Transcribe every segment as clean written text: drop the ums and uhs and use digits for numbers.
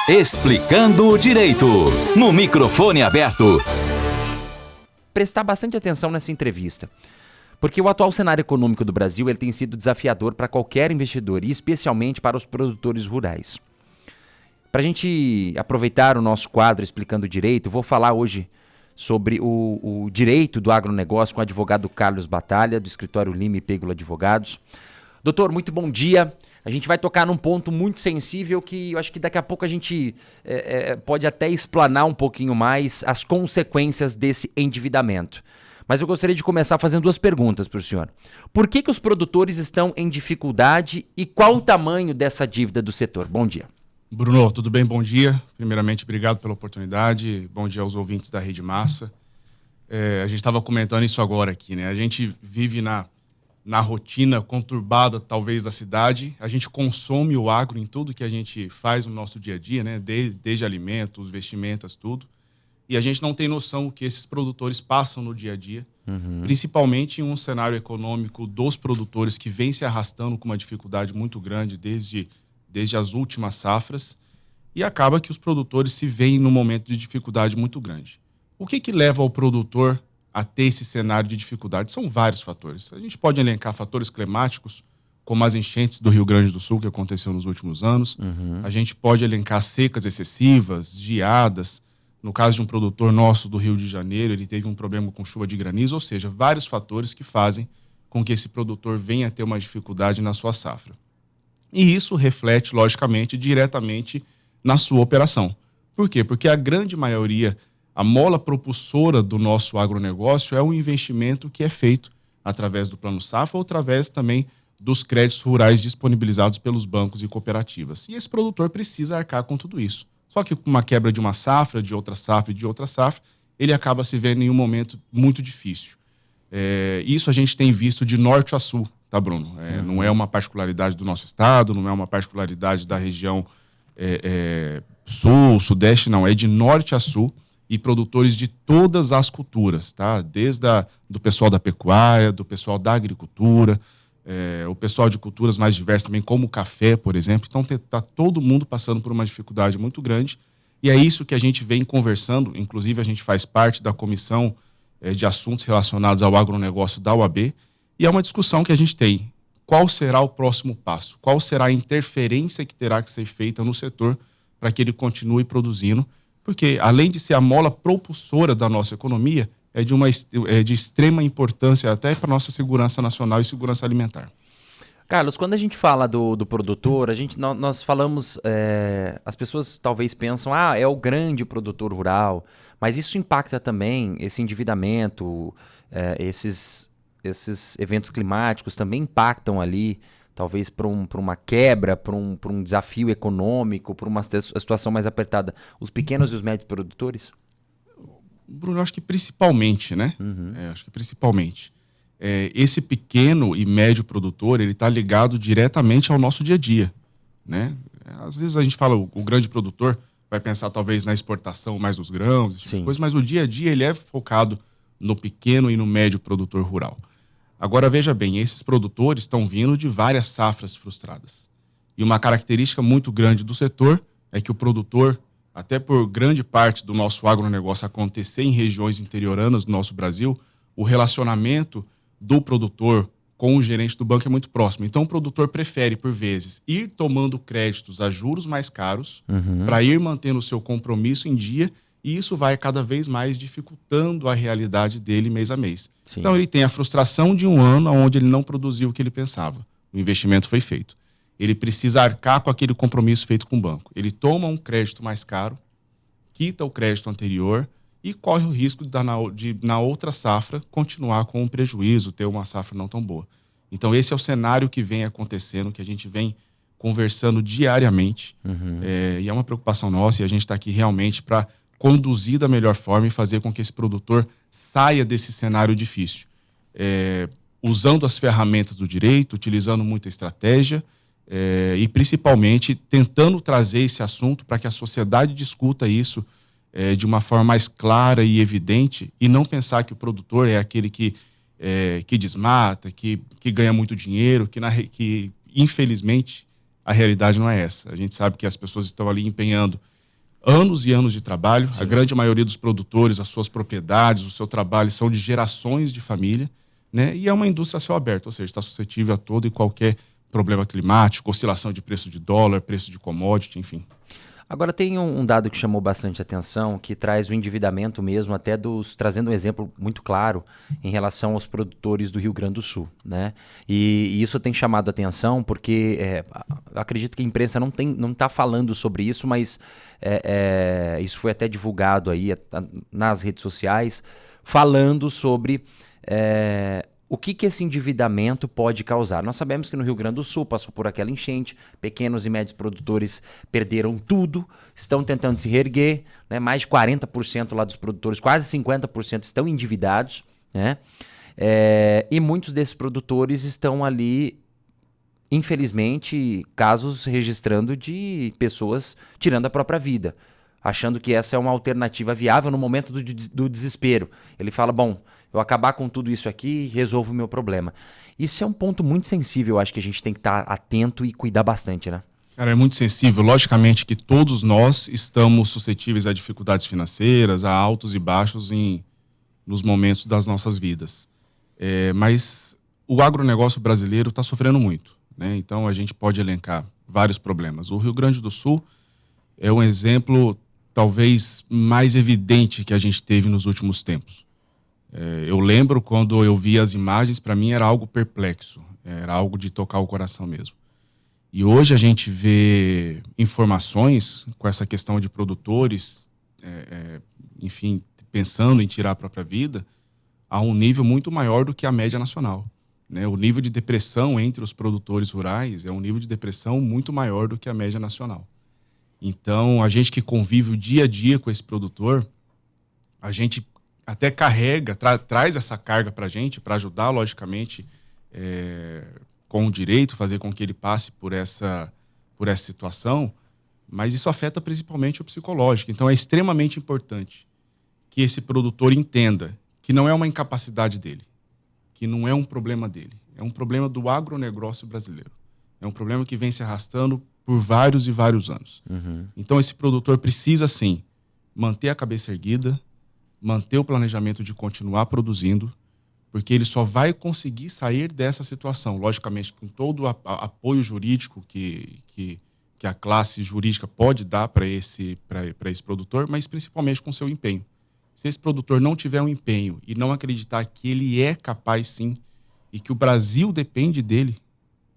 Explicando o Direito, no microfone aberto. Prestar bastante atenção nessa entrevista, porque o atual cenário econômico do Brasil ele tem sido desafiador para qualquer investidor e especialmente para os produtores rurais. Para a gente aproveitar o nosso quadro Explicando o Direito, vou falar hoje sobre o direito do agronegócio com o advogado Carlos Batalha, do escritório Lima e Pêgulo Advogados. Doutor, muito bom dia. A gente vai tocar num ponto muito sensível que eu acho que daqui a pouco a gente pode até explanar um pouquinho mais as consequências desse endividamento. Mas eu gostaria de começar fazendo duas perguntas para o senhor. Por que os produtores estão em dificuldade e qual o tamanho dessa dívida do setor? Bom dia. Bruno, tudo bem? Bom dia. Primeiramente, obrigado pela oportunidade. Bom dia aos ouvintes da Rede Massa. A gente estava comentando isso agora aqui, né? A gente vive na rotina conturbada, talvez, da cidade. A gente consome o agro em tudo que a gente faz no nosso dia a dia, né? Desde alimentos, vestimentas, tudo. E a gente não tem noção o que esses produtores passam no dia a dia, principalmente em um cenário econômico dos produtores que vem se arrastando com uma dificuldade muito grande desde as últimas safras, e acaba que os produtores se veem num momento de dificuldade muito grande. O que leva o produtor a ter esse cenário de dificuldade? São vários fatores. A gente pode elencar fatores climáticos, como as enchentes do Rio Grande do Sul, que aconteceu nos últimos anos. A gente pode elencar secas excessivas, geadas. No caso de um produtor nosso do Rio de Janeiro, ele teve um problema com chuva de granizo, ou seja, vários fatores que fazem com que esse produtor venha a ter uma dificuldade na sua safra. E isso reflete, logicamente, diretamente na sua operação. Por quê? Porque a grande maioria, a mola propulsora do nosso agronegócio é o investimento que é feito através do Plano Safra ou através também dos créditos rurais disponibilizados pelos bancos e cooperativas. E esse produtor precisa arcar com tudo isso. Só que com uma quebra de uma safra, de outra safra e de outra safra, ele acaba se vendo em um momento muito difícil. Isso a gente tem visto de norte a sul, tá, Bruno? Não é uma particularidade do nosso estado, não é uma particularidade da região sul, sudeste, não. É de norte a sul e produtores de todas as culturas, tá? Desde do pessoal da pecuária, do pessoal da agricultura, o pessoal de culturas mais diversas também, como o café, por exemplo. Então, está todo mundo passando por uma dificuldade muito grande. E é isso que a gente vem conversando. Inclusive, a gente faz parte da comissão de assuntos relacionados ao agronegócio da OAB. E é uma discussão que a gente tem. Qual será o próximo passo? Qual será a interferência que terá que ser feita no setor para que ele continue produzindo? Porque, além de ser a mola propulsora da nossa economia, é de extrema importância até para a nossa segurança nacional e segurança alimentar. Carlos, quando a gente fala do produtor, nós falamos, as pessoas talvez pensam, é o grande produtor rural, mas isso impacta também, esse endividamento, esses eventos climáticos também impactam ali, talvez para uma quebra, para um desafio econômico, para uma situação mais apertada, os pequenos e os médios produtores? Bruno, eu acho que principalmente, né? Acho que principalmente. Esse pequeno e médio produtor, ele está ligado diretamente ao nosso dia a dia, né? Às vezes a gente fala, o grande produtor vai pensar talvez na exportação mais dos grãos, esse tipo de coisa, mas o dia a dia ele é focado no pequeno e no médio produtor rural. Agora, veja bem, esses produtores estão vindo de várias safras frustradas. E uma característica muito grande do setor é que o produtor, até por grande parte do nosso agronegócio acontecer em regiões interioranas do nosso Brasil, o relacionamento do produtor com o gerente do banco é muito próximo. Então, o produtor prefere, por vezes, ir tomando créditos a juros mais caros para ir mantendo o seu compromisso em dia, e isso vai cada vez mais dificultando a realidade dele mês a mês. Sim. Então, ele tem a frustração de um ano onde ele não produziu o que ele pensava. O investimento foi feito. Ele precisa arcar com aquele compromisso feito com o banco. Ele toma um crédito mais caro, quita o crédito anterior e corre o risco de na outra safra, continuar com um prejuízo, ter uma safra não tão boa. Então, esse é o cenário que vem acontecendo, que a gente vem conversando diariamente. E é uma preocupação nossa, e a gente está aqui realmente para conduzir da melhor forma e fazer com que esse produtor saia desse cenário difícil. Usando as ferramentas do direito, utilizando muita estratégia, e principalmente tentando trazer esse assunto para que a sociedade discuta isso de uma forma mais clara e evidente, e não pensar que o produtor é aquele que desmata, que ganha muito dinheiro, que infelizmente a realidade não é essa. A gente sabe que as pessoas estão ali empenhando anos e anos de trabalho. Sim. A grande maioria dos produtores, as suas propriedades, o seu trabalho são de gerações de família, né? E é uma indústria a céu aberto, ou seja, está suscetível a todo e qualquer problema climático, oscilação de preço de dólar, preço de commodity, enfim. Agora tem um dado que chamou bastante atenção, que traz o endividamento mesmo, trazendo um exemplo muito claro em relação aos produtores do Rio Grande do Sul, né? E isso tem chamado a atenção porque acredito que a imprensa não está falando sobre isso, mas isso foi até divulgado aí nas redes sociais, falando sobre o que esse endividamento pode causar. Nós sabemos que no Rio Grande do Sul passou por aquela enchente, pequenos e médios produtores perderam tudo, estão tentando se reerguer, né? Mais de 40% lá dos produtores, quase 50% estão endividados, né? E muitos desses produtores estão ali, infelizmente, casos registrando de pessoas tirando a própria vida, achando que essa é uma alternativa viável no momento do desespero. Ele fala, bom, eu acabar com tudo isso aqui e resolvo o meu problema. Isso é um ponto muito sensível, eu acho que a gente tem que estar atento e cuidar bastante, né? Cara, é muito sensível. Logicamente que todos nós estamos suscetíveis a dificuldades financeiras, a altos e baixos nos momentos das nossas vidas. Mas o agronegócio brasileiro está sofrendo muito, né? Então a gente pode elencar vários problemas. O Rio Grande do Sul é um exemplo talvez mais evidente que a gente teve nos últimos tempos. Eu lembro quando eu vi as imagens, para mim era algo perplexo, era algo de tocar o coração mesmo. E hoje a gente vê informações com essa questão de produtores, enfim, pensando em tirar a própria vida, a um nível muito maior do que a média nacional, né? O nível de depressão entre os produtores rurais é um nível de depressão muito maior do que a média nacional. Então, a gente que convive o dia a dia com esse produtor, a gente até carrega, traz essa carga para a gente, para ajudar, logicamente, com o direito, fazer com que ele passe por essa situação, mas isso afeta principalmente o psicológico. Então, é extremamente importante que esse produtor entenda que não é uma incapacidade dele, que não é um problema dele, é um problema do agronegócio brasileiro. É um problema que vem se arrastando por vários e vários anos. Uhum. Então, esse produtor precisa, sim, manter a cabeça erguida, manter o planejamento de continuar produzindo, porque ele só vai conseguir sair dessa situação, logicamente, com todo o apoio jurídico que a classe jurídica pode dar para esse produtor, mas principalmente com seu empenho. Se esse produtor não tiver um empenho e não acreditar que ele é capaz, sim, e que o Brasil depende dele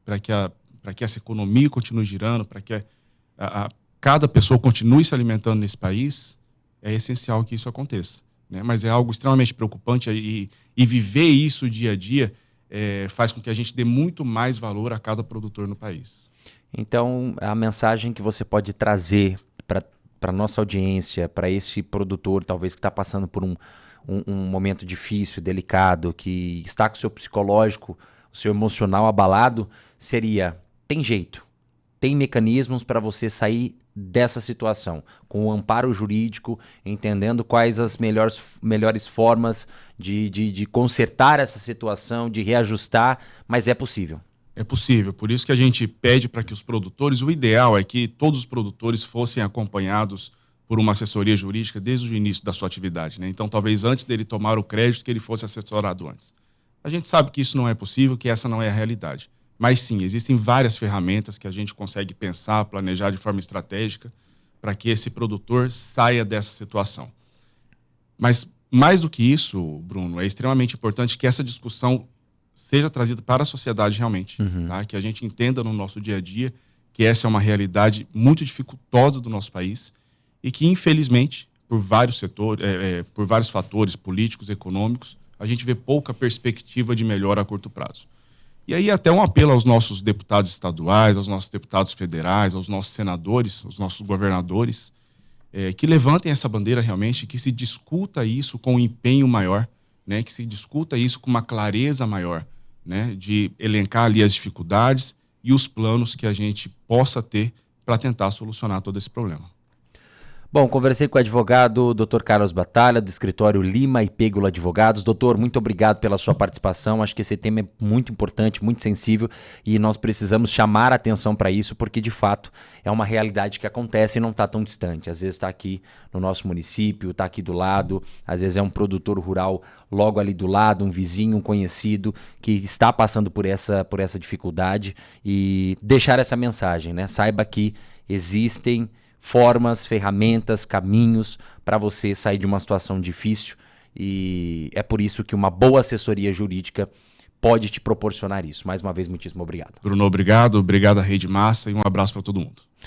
para que essa economia continue girando, para que cada pessoa continue se alimentando nesse país, é essencial que isso aconteça, né? Mas é algo extremamente preocupante e viver isso dia a dia faz com que a gente dê muito mais valor a cada produtor no país. Então, a mensagem que você pode trazer para a nossa audiência, para esse produtor, talvez que está passando por um momento difícil, delicado, que está com o seu psicológico, o seu emocional abalado, seria: tem jeito, tem mecanismos para você sair dessa situação, com o amparo jurídico, entendendo quais as melhores formas de consertar essa situação, de reajustar, mas é possível. É possível, por isso que a gente pede para que os produtores, o ideal é que todos os produtores fossem acompanhados por uma assessoria jurídica desde o início da sua atividade, né? Então, talvez antes dele tomar o crédito, que ele fosse assessorado antes. A gente sabe que isso não é possível, que essa não é a realidade. Mas sim, existem várias ferramentas que a gente consegue pensar, planejar de forma estratégica para que esse produtor saia dessa situação. Mas, mais do que isso, Bruno, é extremamente importante que essa discussão seja trazida para a sociedade realmente. Uhum. Tá? Que a gente entenda no nosso dia a dia que essa é uma realidade muito dificultosa do nosso país e que, infelizmente, por vários setores, por vários fatores políticos, econômicos, a gente vê pouca perspectiva de melhora a curto prazo. E aí até um apelo aos nossos deputados estaduais, aos nossos deputados federais, aos nossos senadores, aos nossos governadores, que levantem essa bandeira realmente, que se discuta isso com um empenho maior, né, que se discuta isso com uma clareza maior, né, de elencar ali as dificuldades e os planos que a gente possa ter para tentar solucionar todo esse problema. Bom, conversei com o advogado Dr. Carlos Batalha, do escritório Lima e Pêgula Advogados. Doutor, muito obrigado pela sua participação. Acho que esse tema é muito importante, muito sensível e nós precisamos chamar a atenção para isso porque, de fato, é uma realidade que acontece e não está tão distante. Às vezes está aqui no nosso município, está aqui do lado, às vezes é um produtor rural logo ali do lado, um vizinho, um conhecido que está passando por essa dificuldade e deixar essa mensagem, né? Saiba que existem formas, ferramentas, caminhos para você sair de uma situação difícil e é por isso que uma boa assessoria jurídica pode te proporcionar isso. Mais uma vez, muitíssimo obrigado. Bruno, obrigado. Obrigado à Rede Massa e um abraço para todo mundo.